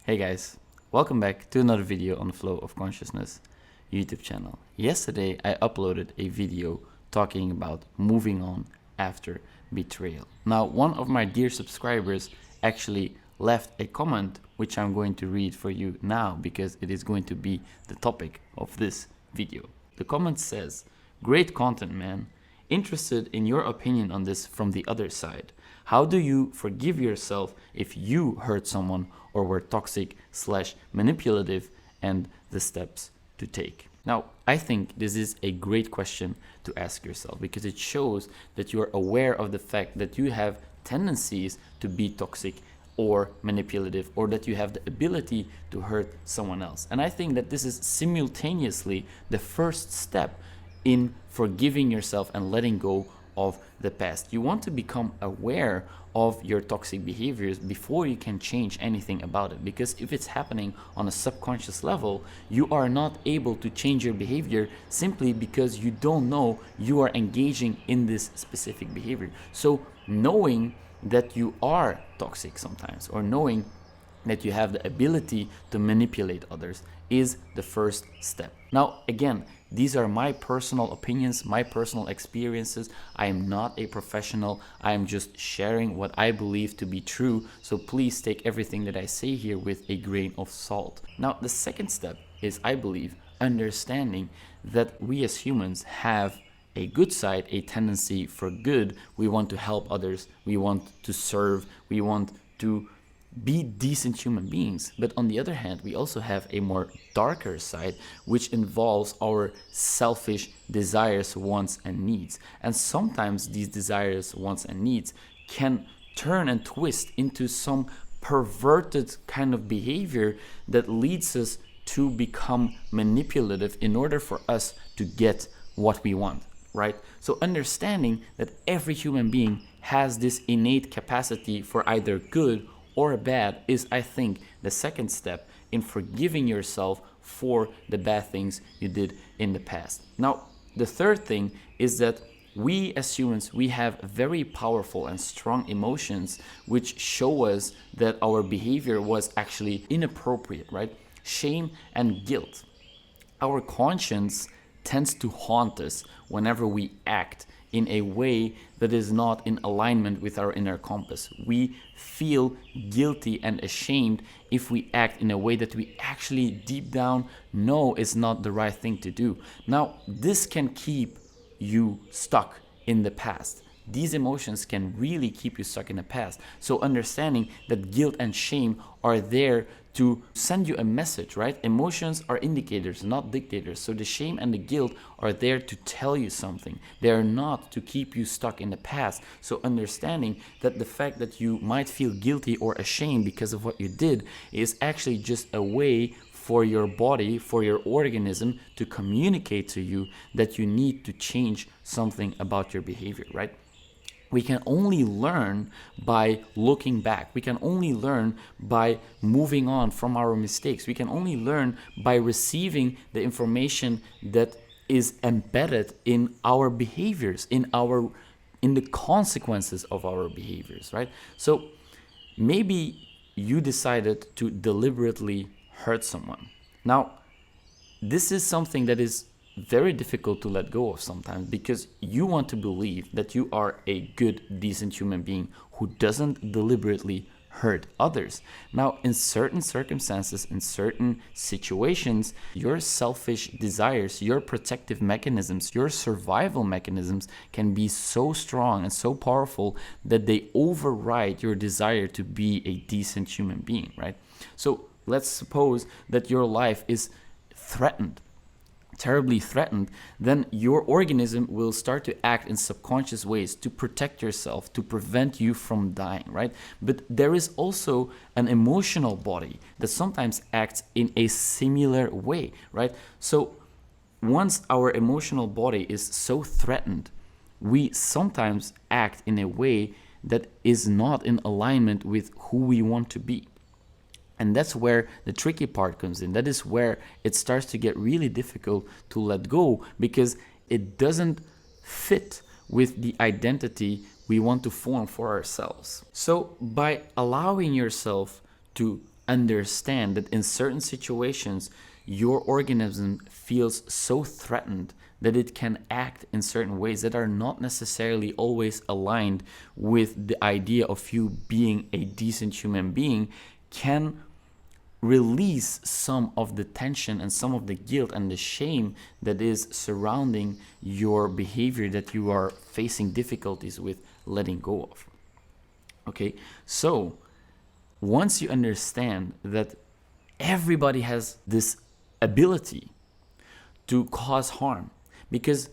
Hey guys, welcome back to another video on the Flow of Consciousness YouTube channel. Yesterday I uploaded a video talking about moving on after betrayal. Now, one of my dear subscribers actually left a comment which I'm going to read for you now because it is going to be the topic of this video. The comment says, "Great content, man. Interested in your opinion on this from the other side. How do you forgive yourself if you hurt someone or were toxic/manipulative, and the steps to take?" Now, I think this is a great question to ask yourself because it shows that you are aware of the fact that you have tendencies to be toxic or manipulative, or that you have the ability to hurt someone else. And I think that this is simultaneously the first step in forgiving yourself and letting go of the past. You want to become aware of your toxic behaviors before you can change anything about it, because if it's happening on a subconscious level, you are not able to change your behavior simply because you don't know you are engaging in this specific behavior. So knowing that you are toxic sometimes, or knowing that you have the ability to manipulate others, is the first step. Now, again, these are my personal opinions, my personal experiences. I am not a professional. I am just sharing what I believe to be true. So please take everything that I say here with a grain of salt. Now, the second step is, I believe, understanding that we as humans have a good side, a tendency for good. We want to help others. We want to serve. We want to be decent human beings. But on the other hand, we also have a more darker side, which involves our selfish desires, wants, and needs. And sometimes these desires, wants, and needs can turn and twist into some perverted kind of behavior that leads us to become manipulative in order for us to get what we want, right? So understanding that every human being has this innate capacity for either good or bad is, I think, the second step in forgiving yourself for the bad things you did in the past. Now, the third thing is that we as humans, we have very powerful and strong emotions which show us that our behavior was actually inappropriate, right? Shame and guilt. Our conscience tends to haunt us whenever we act in a way that is not in alignment with our inner compass. We feel guilty and ashamed if we act in a way that we actually deep down know is not the right thing to do. Now, this can keep you stuck in the past. These emotions can really keep you stuck in the past. So understanding that guilt and shame are there to send you a message, right? Emotions are indicators, not dictators. So the shame and the guilt are there to tell you something. They are not to keep you stuck in the past. So understanding that the fact that you might feel guilty or ashamed because of what you did is actually just a way for your body, for your organism to communicate to you that you need to change something about your behavior, right? We can only learn by looking back. We can only learn by moving on from our mistakes. We can only learn by receiving the information that is embedded in our behaviors, in the consequences of our behaviors, right? So maybe you decided to deliberately hurt someone. Now, this is something that is very difficult to let go of sometimes, because you want to believe that you are a good, decent human being who doesn't deliberately hurt others. Now, in certain circumstances, in certain situations, your selfish desires, your protective mechanisms, your survival mechanisms can be so strong and so powerful that they override your desire to be a decent human being, right? So let's suppose that your life is threatened, terribly threatened, then your organism will start to act in subconscious ways to protect yourself, to prevent you from dying, right? But there is also an emotional body that sometimes acts in a similar way, right? So once our emotional body is so threatened, we sometimes act in a way that is not in alignment with who we want to be. And that's where the tricky part comes in. That is where it starts to get really difficult to let go, because it doesn't fit with the identity we want to form for ourselves. So by allowing yourself to understand that in certain situations, your organism feels so threatened that it can act in certain ways that are not necessarily always aligned with the idea of you being a decent human being, can release some of the tension and some of the guilt and the shame that is surrounding your behavior that you are facing difficulties with letting go of. Okay, so once you understand that everybody has this ability to cause harm, because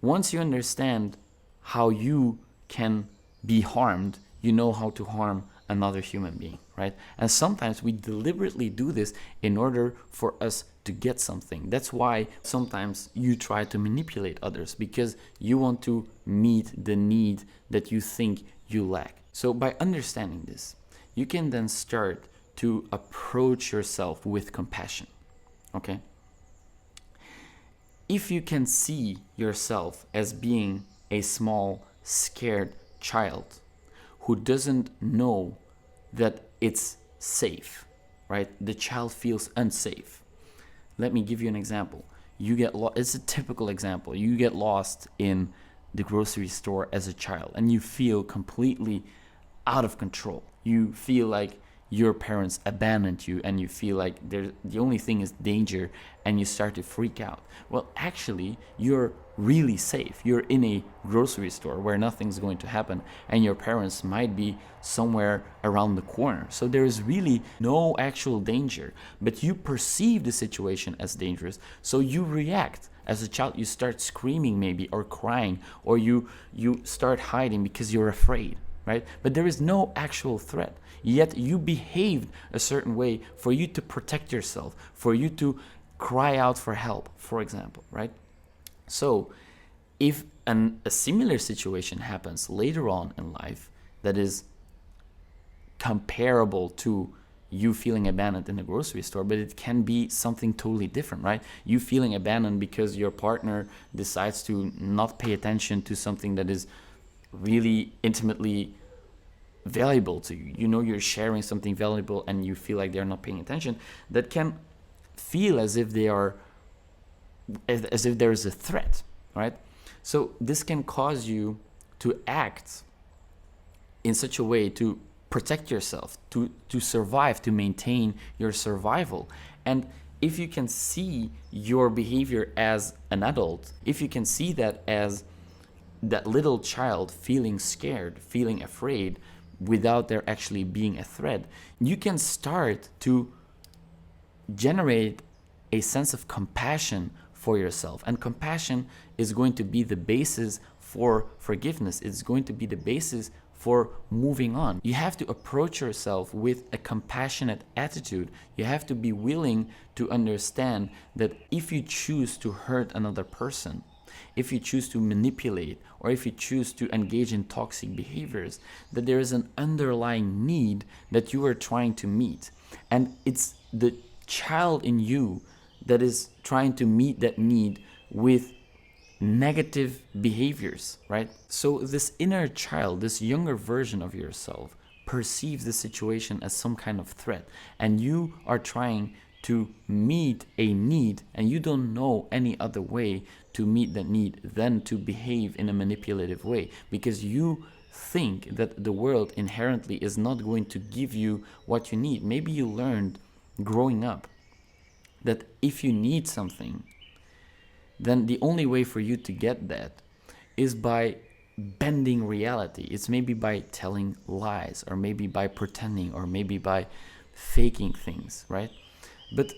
once you understand how you can be harmed, you know how to harm another human being, right? And sometimes we deliberately do this in order for us to get something. That's why sometimes you try to manipulate others, because you want to meet the need that you think you lack. So by understanding this, you can then start to approach yourself with compassion, okay? If you can see yourself as being a small, scared child who doesn't know that it's safe, right? The child feels unsafe. Let me give you an example. You get lost. It's a typical example. You get lost in the grocery store as a child and you feel completely out of control. You feel like your parents abandoned you and you feel like the only thing is danger and you start to freak out. Well, actually, you're really safe. You're in a grocery store where nothing's going to happen and your parents might be somewhere around the corner. So there is really no actual danger, but you perceive the situation as dangerous. So you react. As a child, you start screaming maybe or crying, or you start hiding because you're afraid, right? But there is no actual threat. Yet you behaved a certain way for you to protect yourself, for you to cry out for help, for example, right? So if a similar situation happens later on in life that is comparable to you feeling abandoned in the grocery store, but it can be something totally different, right? You feeling abandoned because your partner decides to not pay attention to something that is really intimately valuable to you. You know, you're sharing something valuable and you feel like they're not paying attention. That can feel as if there is a threat, right? So this can cause you to act in such a way to protect yourself, to survive, to maintain your survival. And if you can see your behavior as an adult, if you can see that as that little child feeling scared, feeling afraid, without there actually being a threat, you can start to generate a sense of compassion for yourself. And compassion is going to be the basis for forgiveness. It's going to be the basis for moving on. You have to approach yourself with a compassionate attitude. You have to be willing to understand that if you choose to hurt another person, if you choose to manipulate, or if you choose to engage in toxic behaviors, that there is an underlying need that you are trying to meet. And it's the child in you that is trying to meet that need with negative behaviors, right? So this inner child, this younger version of yourself, perceives the situation as some kind of threat, and you are trying to meet a need, and you don't know any other way to meet that need than to behave in a manipulative way, because you think that the world inherently is not going to give you what you need. Maybe you learned growing up that if you need something, then the only way for you to get that is by bending reality. It's maybe by telling lies, or maybe by pretending, or maybe by faking things, right? But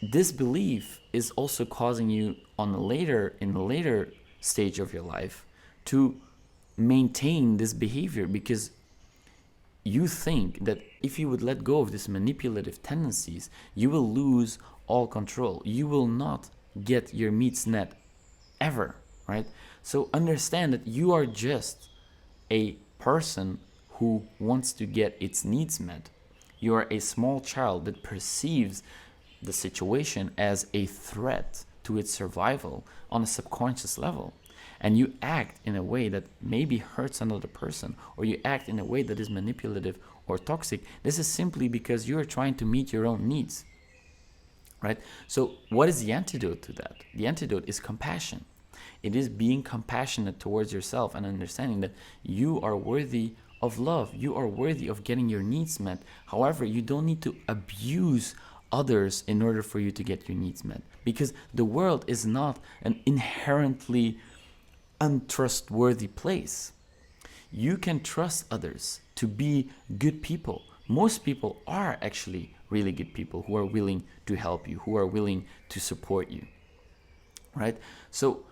this belief is also causing you in the later stage of your life to maintain this behavior, because you think that if you would let go of these manipulative tendencies, you will lose all control. You will not get your needs met ever, right? So understand that you are just a person who wants to get its needs met. You are a small child that perceives the situation as a threat to its survival on a subconscious level. And you act in a way that maybe hurts another person, or you act in a way that is manipulative or toxic, this is simply because you are trying to meet your own needs, right? So what is the antidote to that? The antidote is compassion. It is being compassionate towards yourself and understanding that you are worthy of love. You are worthy of getting your needs met. However, you don't need to abuse others in order for you to get your needs met, because the world is not an inherently untrustworthy place. You can trust others to be good people. Most people are actually really good people who are willing to help you, who are willing to support you, right? So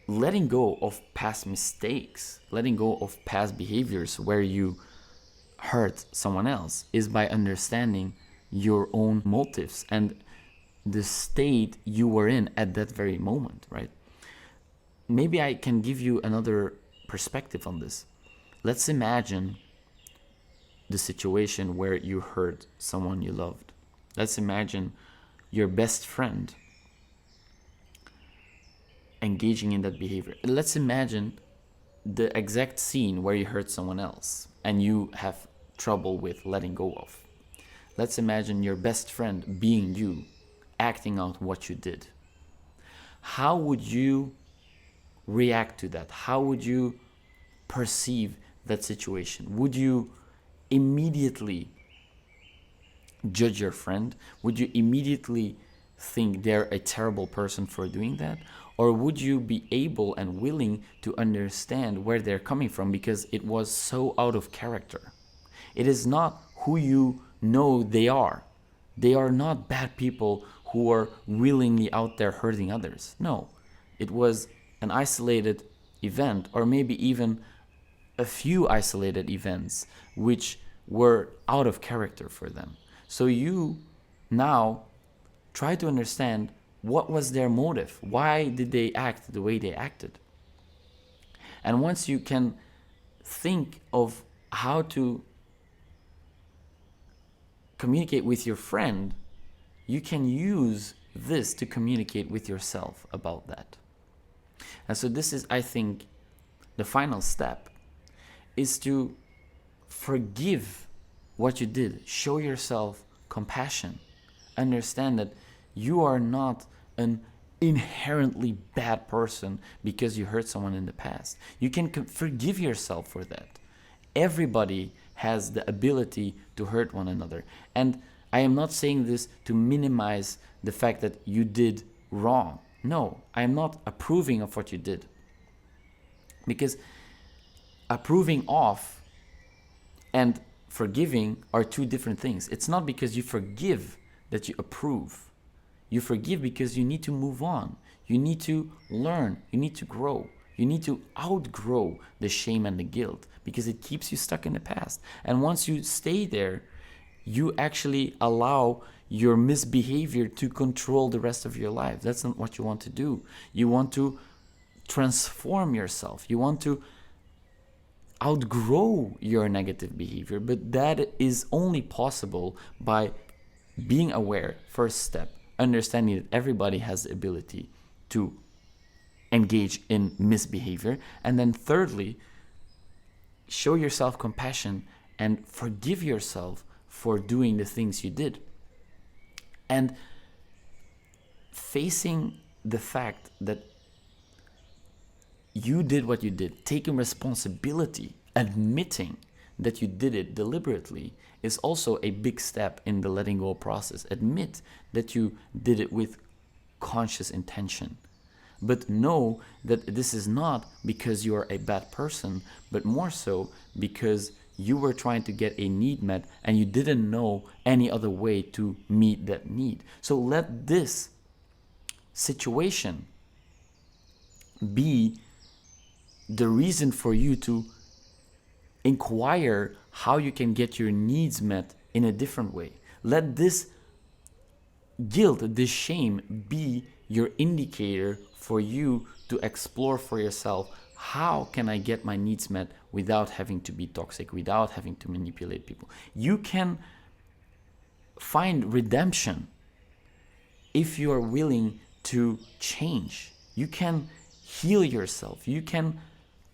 letting go of past mistakes, letting go of past behaviors where you hurt someone else, is by understanding your own motives and the state you were in at that very moment, right? Maybe I can give you another perspective on this. Let's imagine the situation where you hurt someone you loved. Let's imagine your best friend engaging in that behavior. Let's imagine the exact scene where you hurt someone else and you have trouble with letting go of. Let's imagine your best friend being you, acting out what you did. How would you react to that? How would you perceive that situation? Would you immediately judge your friend? Would you immediately think they're a terrible person for doing that? Or would you be able and willing to understand where they're coming from because it was so out of character? It is not who you know they are. They are not bad people who are willingly out there hurting others. No, it was an isolated event, or maybe even a few isolated events which were out of character for them. So you now try to understand what was their motive. Why did they act the way they acted? And once you can think of how to communicate with your friend, you can use this to communicate with yourself about that. And so this is, I think, the final step, is to forgive what you did. Show yourself compassion. Understand that you are not an inherently bad person because you hurt someone in the past. You can forgive yourself for that. Everybody has the ability to hurt one another. And I am not saying this to minimize the fact that you did wrong. No, I am not approving of what you did. Because approving of and forgiving are two different things. It's not because you forgive that you approve. You forgive because you need to move on. You need to learn. You need to grow. You need to outgrow the shame and the guilt because it keeps you stuck in the past. And once you stay there, you actually allow your misbehavior to control the rest of your life. That's not what you want to do. You want to transform yourself. You want to outgrow your negative behavior, but that is only possible by being aware. First step, understanding that everybody has the ability to engage in misbehavior. And then thirdly, show yourself compassion and forgive yourself for doing the things you did. And facing the fact that you did what you did, taking responsibility, admitting that you did it deliberately, is also a big step in the letting go process. Admit that you did it with conscious intention. But know that this is not because you are a bad person, but more so because you were trying to get a need met and you didn't know any other way to meet that need. So let this situation be the reason for you to inquire how you can get your needs met in a different way. Let this guilt, this shame be your indicator for you to explore for yourself, how can I get my needs met without having to be toxic, without having to manipulate people. You can find redemption if you are willing to change. You can heal yourself.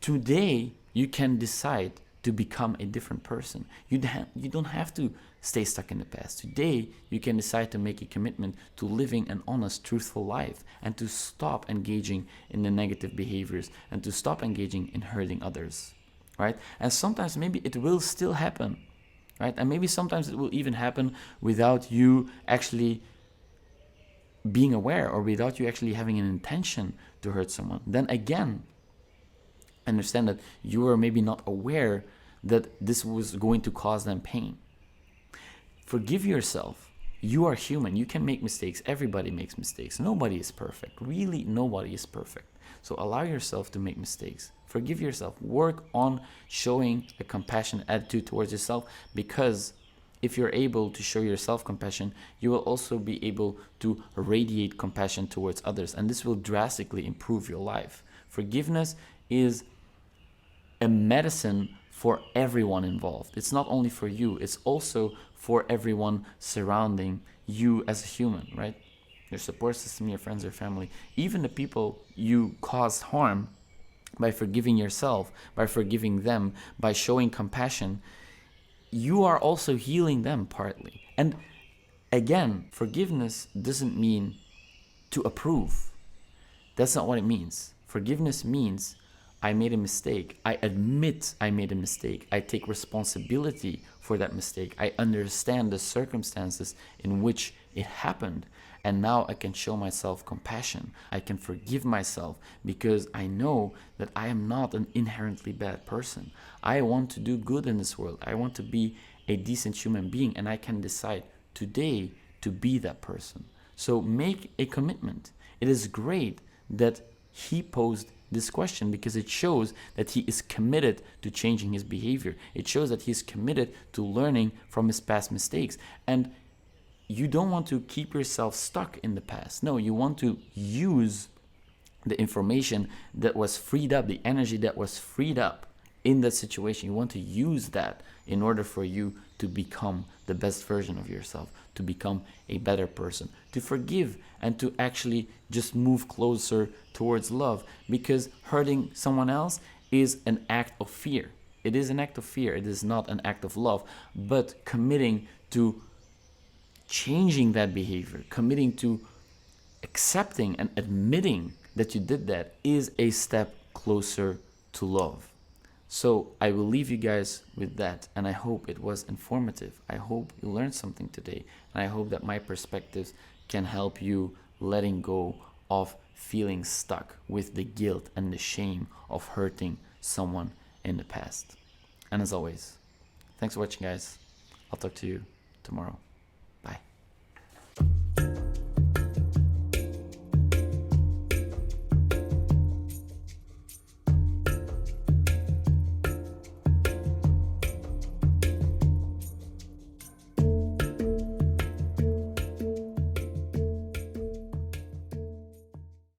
Today you can decide to become a different person. You don't have to stay stuck in the past. Today, you can decide to make a commitment to living an honest, truthful life and to stop engaging in the negative behaviors and to stop engaging in hurting others, right? And sometimes maybe it will still happen, right? And maybe sometimes it will even happen without you actually being aware or without you actually having an intention to hurt someone. Then again, understand that you are maybe not aware that this was going to cause them pain. Forgive yourself. You are human. You can make mistakes. Everybody makes mistakes. Nobody is perfect. Really, nobody is perfect. So allow yourself to make mistakes. Forgive yourself. Work on showing a compassionate attitude towards yourself, because if you're able to show yourself compassion, you will also be able to radiate compassion towards others, and this will drastically improve your life. Forgiveness is a medicine for everyone involved. It's not only for you, it's also for everyone surrounding you as a human, right? Your support system, your friends, your family, even the people you caused harm. By forgiving yourself, by forgiving them, by showing compassion, you are also healing them partly. And again, forgiveness doesn't mean to approve. That's not what it means. Forgiveness means I made a mistake. I admit I made a mistake. I take responsibility for that mistake. I understand the circumstances in which it happened. And now I can show myself compassion. I can forgive myself because I know that I am not an inherently bad person. I want to do good in this world. I want to be a decent human being, and I can decide today to be that person. So make a commitment. It is great that he posed this question because it shows that he is committed to changing his behavior. It shows that he is committed to learning from his past mistakes. And you don't want to keep yourself stuck in the past. No, you want to use the information that was freed up, the energy that was freed up in that situation. You want to use that in order for you to become the best version of yourself, to become a better person, to forgive, and to actually just move closer towards love. Because hurting someone else is an act of fear. It is an act of fear. It is not an act of love. But committing to changing that behavior, committing to accepting and admitting that you did that, is a step closer to love. So I will leave you guys with that, and I hope it was informative. I hope you learned something today, and I hope that my perspectives can help you letting go of feeling stuck with the guilt and the shame of hurting someone in the past. And as always, thanks for watching, guys. I'll talk to you tomorrow.